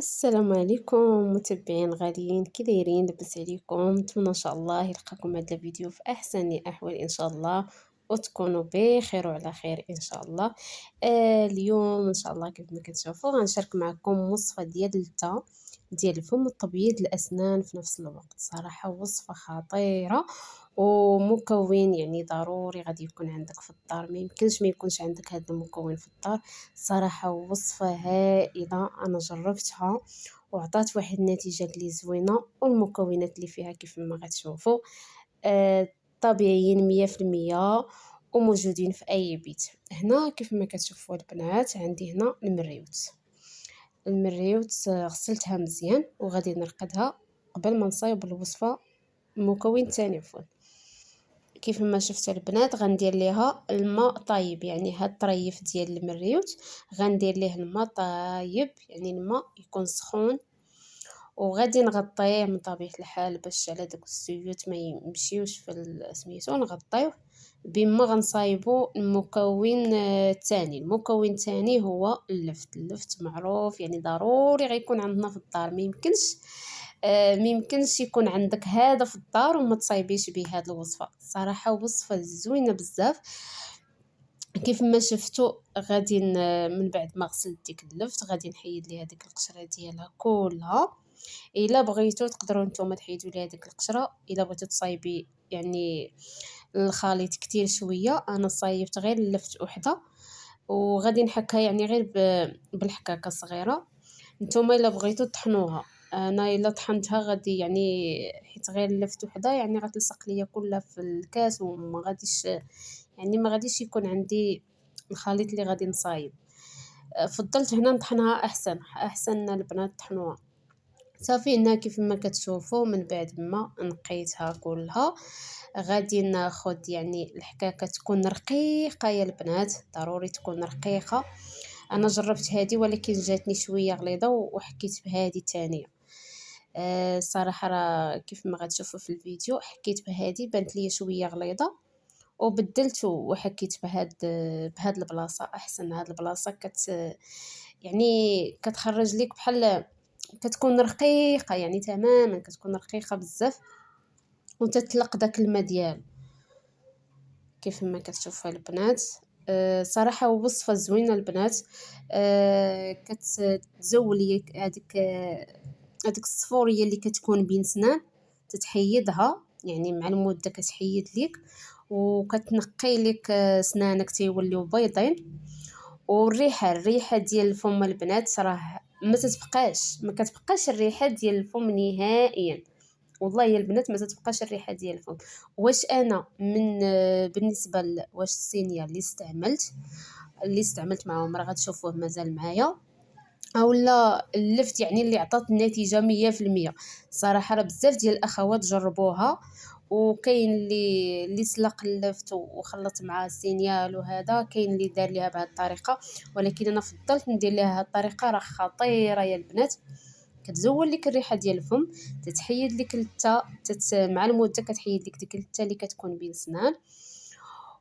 السلام عليكم متابعين غاليين، كي دايرين؟ لاباس عليكم؟ نتمنى ان شاء الله يلقاكم هذا الفيديو في احسن الاحوال ان شاء الله، وتكونوا بخير وعلى خير ان شاء الله. اليوم ان شاء الله كيف ما كتشوفوا غنشارك معكم وصفه ديال الفم وتبييض الاسنان في نفس الوقت. صراحه وصفه خطيره ومكون يعني ضروري غادي يكون عندك في الدار، ما يمكنش ما يكونش عندك هذا المكون في الدار. صراحة وصفة هائلة، أنا جربتها وعطات واحد النتيجة اللي زوينة، والمكونات اللي فيها كيف ما غتشوفوا طبيعيين 100%، وموجودين في أي بيت. هنا كيف ما كتشوفوا البنات عندي هنا المريوت غسلتها مزيان وغادي نرقدها قبل ما نصايب الوصفة. المكون الثاني عفوا، كيف ما شفتوا البنات غندير ليها الماء طايب، يعني هاد الطريف ديال المريوت غندير ليه الماء طايب، يعني الماء يكون سخون، وغادي نغطيه من طبيعة الحال باش على داك الزيوت ما يمشيوش في سميتو. نغطيوه بما غنصايبو المكون الثاني. المكون الثاني هو اللفت معروف، يعني ضروري غيكون عندنا في الدار، ما يمكنش يكون عندك هذا في الدار وما تصايبيش به هذه الوصفه. صراحه وصفه زوينه بزاف. كيف ما شفتوا غادي من بعد ما غسلت ديك اللفت غادي نحيد ليها ديك القشره ديالها كلها. الا بغيتو تقدروا نتوما تحيدوا ليها ديك القشره. الا بغيتو تصايبي يعني الخليط كتير شويه، انا صايبت غير اللفت وحده، وغادي نحكها يعني غير بالحكاكه صغيره. نتوما الا بغيتو طحنوها، انا الا طحنتها غادي يعني حيت غير لفت وحده يعني غتلصق ليا كلها في الكاس، وما غاديش يعني ما غاديش يكون عندي الخليط اللي غادي نصايب. فضلت هنا نطحنها احسن البنات طحنوها. صافي هنا كيف ما كتشوفوا من بعد ما نقيتها كلها غادي ناخد يعني الحكاكه تكون رقيقه يا البنات، ضروري تكون رقيقه. انا جربت هذه ولكن جاتني شويه غليظه وحكيت بهذه الثانيه. الصراحه راه كيف ما غتشوفوا في الفيديو حكيت بهذه بانت لي شويه غليظه، وبدلت وحكيت بهاد البلاصه. احسن هاد البلاصه يعني كتخرج لك بحال كتكون رقيقه، يعني تماما كتكون رقيقه بزاف وتتلق داك الماء ديالو كيف ما كتشوفوا البنات. صراحه وصفه زوينه البنات. كتزولي هذيك الصفوريه اللي كتكون بين سنان، تتحيدها يعني مع المده كتحيد ليك وكتنقي لك سنانك تيوليو بيضين. الريحه ديال الفم البنات راه ما كتبقاش الريحه ديال الفم نهائيا. والله يا البنات ما تتبقاش الريحه ديال الفم. واش انا من بالنسبه واش الصينيه اللي استعملت معاهم راه غتشوفوه مازال معايا، اولا اللفت يعني اللي عطات النتيجه 100%. صراحه راه بزاف ديال الاخوات جربوها، وكاين اللي سلق اللفت وخلط مع السينيال، وهذا كاين اللي دار ليها بهذه الطريقه، ولكن انا فضلت ندير ليها هذه الطريقه. راه خطيره يا البنات، كتزول لك الريحه ديال الفم، تتحيد لك مع المده كتحيد لك ديك اللي كتكون بين سنان،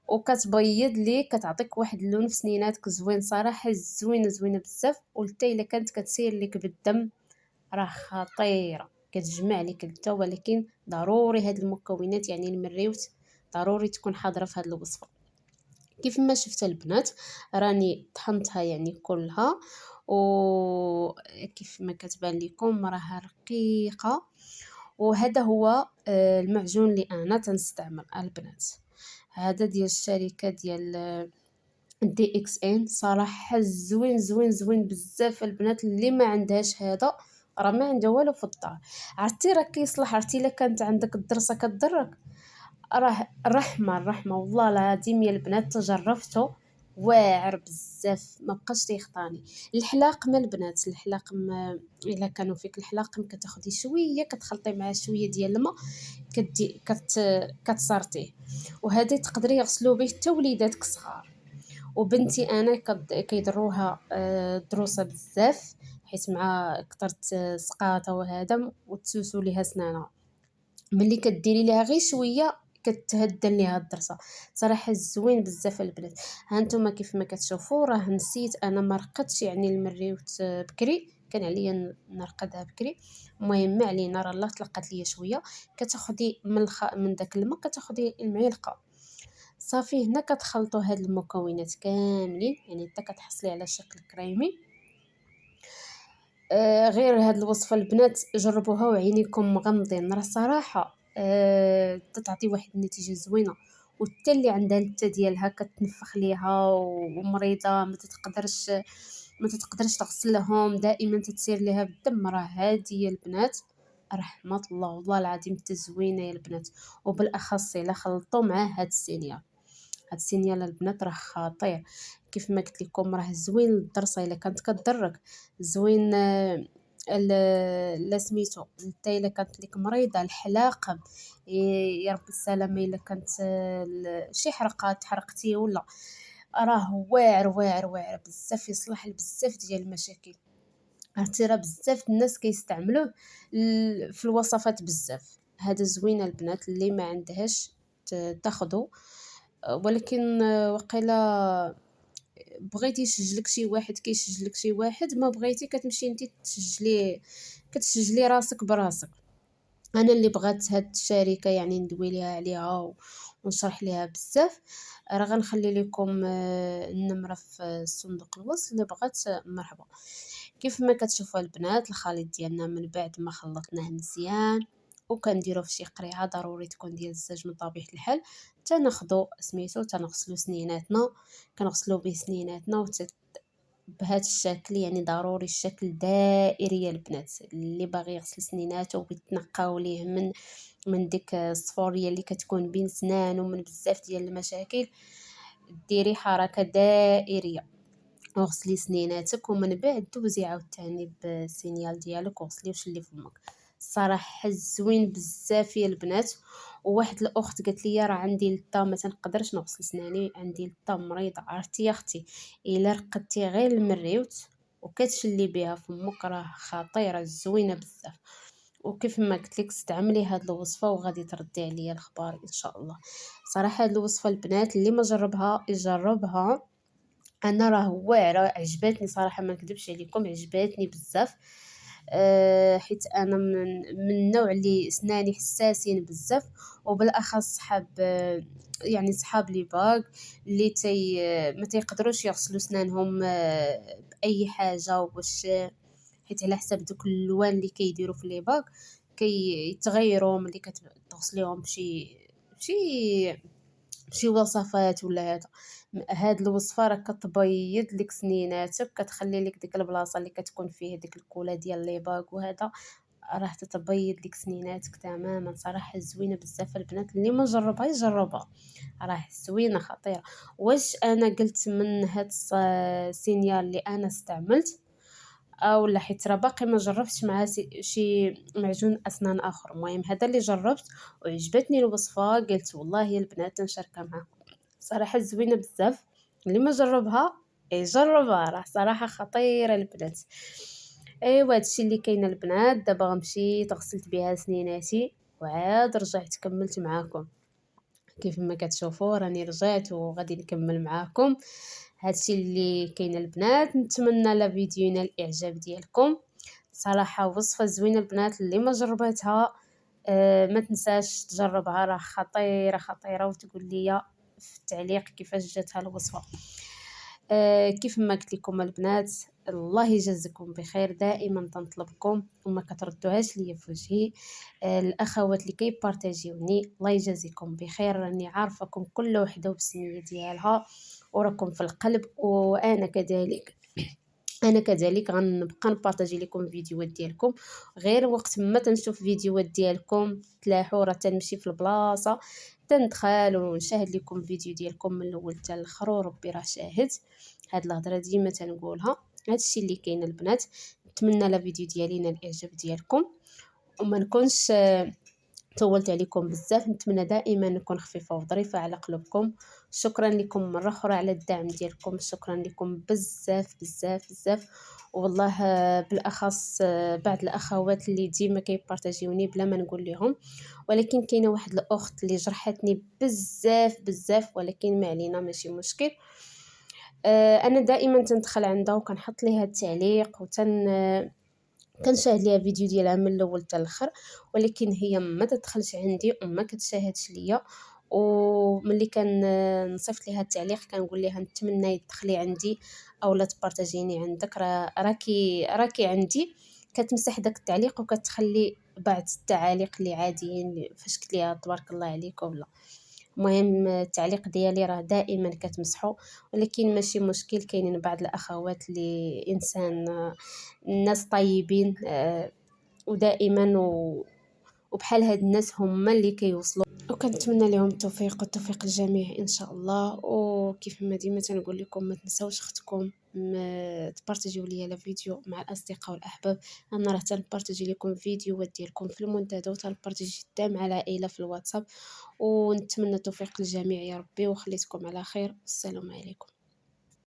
وكتبيض لي كتعطيك واحد اللون في سنيناتك زوين. صراحه زوينه بزاف، وحتى الا كانت كتسير لك بالدم راه خطيره، كتجمع لك اللذة. ولكن ضروري هاد المكونات يعني المريوت ضروري تكون حاضره في هاد الوصفه. كيف ما شفت البنات راني طحنتها يعني كلها، وكيف ما كتبان لكم راها رقيقه. وهذا هو المعجون اللي انا تنستعمل البنات، هذا ديال الشركه ديال دي اكس ان. صراحه زوين بزاف البنات. اللي ما عندهاش هذا راه ما عندها والو في الدار. عرفتي راه كيصلح، عرفتي الا كانت عندك الدرسه كضرك راه الرحمه والله العظيم يا البنات تجربته واعر بزاف، ما بقاش تيخطاني. الحلاق ما البنات، الحلاق ما الا كانوا فيك الحلاق كتاخدي شويه كتخلطي معاه شويه ديال الماء كدي كتصرتيه، وهذه تقدري يغسلوا به حتى وليداتك الصغار. وبنتي انا كيضروها دروسه بزاف، حيت مع كثرت سقاطه وهذا وتسوسو ليها سنانها. ملي كديري ليها غير شويه كتهدى ليها الضرسه. صراحه زوين بزاف البنات. ها نتوما كيف ما كتشوفوا راه نسيت انا ما رقدتش يعني المريوت بكري، كان عليا نرقدها بكري. المهم ما علينا، راه الله تلقات ليا شويه. كتاخدي من داك الماء كتاخدي المعلقه صافي. هنا كتخلطوا هاد المكونات كاملين، يعني حتى كتحصلي على شكل كريمي. غير هاد الوصفه البنات جربوها وعينيكم مغمضين، راه صراحه تتعطي واحد النتيجه زوينه. وحتى اللي عندها التا ديالها كتنفخ ليها ومريضه ما تقدرش تغسل لهم، دائما تتسير ليها بالدم، راه هادي البنات رحمه الله والله العظيم تزوينه يا البنات. وبالاخص الا خلطوا معاه هاد السينيال. هاد السينيال البنات راه خطير. كيف ما قلت لكم راه زوين للدرسه الا كانت كضرك، زوين لا سميتو حتى الا كانت لك مريضه الحلاقب. يا رب السلامه الا كانت شي حرقه تحرقتي ولا، راه واعر واعر واعر بزاف، يصلح لبزاف ديال المشاكل. عرفتي راه بزاف الناس كيستعملوه في الوصفات بزاف. هذا زوينه البنات اللي ما عندهاش تاخذوا. ولكن وقيلا بغيتي يسجلك شي واحد كيسجلك شي واحد، ما بغيتي كتمشي انت كتسجلي راسك براسك. انا اللي بغات هاد الشركه يعني ندوي ليها عليها ونشرح ليها بزاف، راه غنخلي لكم النمره في صندوق الوصف اللي بغات مرحبا. كيف ما كتشوفوا البنات الخليط ديالنا من بعد ما خلطناه مزيان وكنديروا في شي قريعه ضروري تكون ديال الزاج من طبيعه الحال. تناخذوا سميتو تنغسلوا سنيناتنا، كنغسلوا به سنيناتنا بهذا الشكل، يعني ضروري الشكل دائري يا البنات. اللي باغي يغسل سنيناتو ويتنقاو ليه من ديك الصفوريه اللي كتكون بين سنان ومن بزاف ديال المشاكل، ديري حركه دائريه وغسلي سنيناتك ومن بعد دوزي عاوتاني بالسينيال ديالك وغسلي وشلي فمك. الصراحه زوين بزاف يا البنات. وواحد الاخت قالت لي راه عندي لتا ما تنقدرش نغسل سناني، عندي لتا مريضه. عرفتي يا اختي الا رقدتي غير المريوت وكتشلي بها فمك راه خطيره زوينه بزاف. وكيف ما قلت لك استعملي هاد الوصفه وغادي تردي عليا الخبار ان شاء الله. صراحه هاد الوصفه البنات اللي ما جربها يجربها. انا راه واعره عجباتني صراحه، ما نكذبش عليكم عجباتني بزاف. حيت انا من النوع اللي اسناني حساسين بزاف، وبالاخص صحاب يعني صحاب لي باغ اللي ما تيقدروش يغسلوا اسنانهم باي حاجه واش. حيت على حسب دوك الالوان اللي كيديروا في لي باغ كيتغيروا ملي كتغسليهم بشي شي وصفات ولا هذا. هاد الوصفه راه كتبيض لك سنيناتك، كتخلي لك ديك البلاصه اللي كتكون فيه ديك الكولا ديال لي باك وهذا، راه تتبيض لك سنيناتك تماما. صراحه زوينه بزاف البنات، اللي ما جربها يجربها راه زوينه خطيره. واش انا قلت من هاد السينيال اللي انا استعملت او لا، حيت راه باقي ما جربتش مع شي معجون اسنان اخر. المهم هذا اللي جربت وعجبتني الوصفه، قلت والله يا البنات نشاركها معكم. صراحه زوينه بزاف، اللي ما جربها يجربها راه صراحه خطيره البنات. ايوا هادشي اللي كاين البنات. دابا غنمشي غسلت بها سنيناتي وعاد رجعت كملت معاكم. كيف ما كتشوفوا راني رجعت وغادي نكمل معاكم هادشي اللي كاين البنات. نتمنى لا فيديو ينال الاعجاب ديالكم. صراحه وصفه زوينه البنات، اللي ما جربتها ما تنساش تجربها، راه خطيره خطيره، وتقول لي في التعليق كيفاش جاتها الوصفه. كيف ما قلت لكم البنات الله يجزيكم بخير، دائما تنطلبكم وما كتردوهاش ليا في وجهي. الاخوات اللي كيبارطاجيوني الله يجازيكم بخير، راني عارفاكم كل وحده وبسنيه ديالها وراكم في القلب. وانا كذلك غنبقى نبارطاجي لكم فيديوهات ديالكم، غير وقت ما تنشوف فيديوهات ديالكم تلاحوا راه تنمشي في البلاصه تندخل ونشاهد لكم فيديو ديالكم من الاول حتى الاخر، وربي راه شاهد. هاد الهضره ديما تنقولها. هادشي اللي كاين البنات. نتمنى لا فيديو ديالي ينال الاعجاب ديالكم وما نكونش طولت عليكم بزاف. نتمنى دائما نكون خفيفه وظريفه على قلوبكم. شكرا لكم مره اخرى على الدعم ديالكم، شكرا لكم بزاف بزاف بزاف. والله بالاخص بعض الاخوات اللي ديما كيبارطاجيوني بلا ما نقول لهم، ولكن كاينه واحد الاخت اللي جرحتني بزاف بزاف، ولكن ما علينا ماشي مشكل. انا دائما تندخل عندها وكنحط ليها التعليق كنشاهد ليها فيديو ديالها من الاول حتى الاخر، ولكن هي ما تدخلش عندي وما كتشاهدش ليا. وملي نصيفط ليها التعليق كنقول ليها نتمنى تدخلي عندي اولا تبارطاجيني عندك، راكي عندي. كتمسح داك التعليق وكتخلي بعض التعاليق اللي عاديين فاش قلت ليها تبارك الله عليك ولا. المهم التعليق ديالي راه دائما كتمسحو، ولكن ماشي مشكل، كاينين بعض الاخوات اللي انسان الناس طيبين ودائما وبحال هاد الناس هما اللي كيوصلوا. وكنتمنى لهم التوفيق والتوفيق الجميع ان شاء الله. وكيف ما ديما تنقول لكم ما تنساوش اختكم ما تبارطاجيو ليا الفيديو مع الاصدقاء والاحباب. انا راه تنبارطاجي لكم فيديوهات ديالكم في المنتدى وتنبارطاجي حتى مع العائله في الواتساب. ونتمنى التوفيق للجميع يا ربي، وخليتكم على خير. السلام عليكم.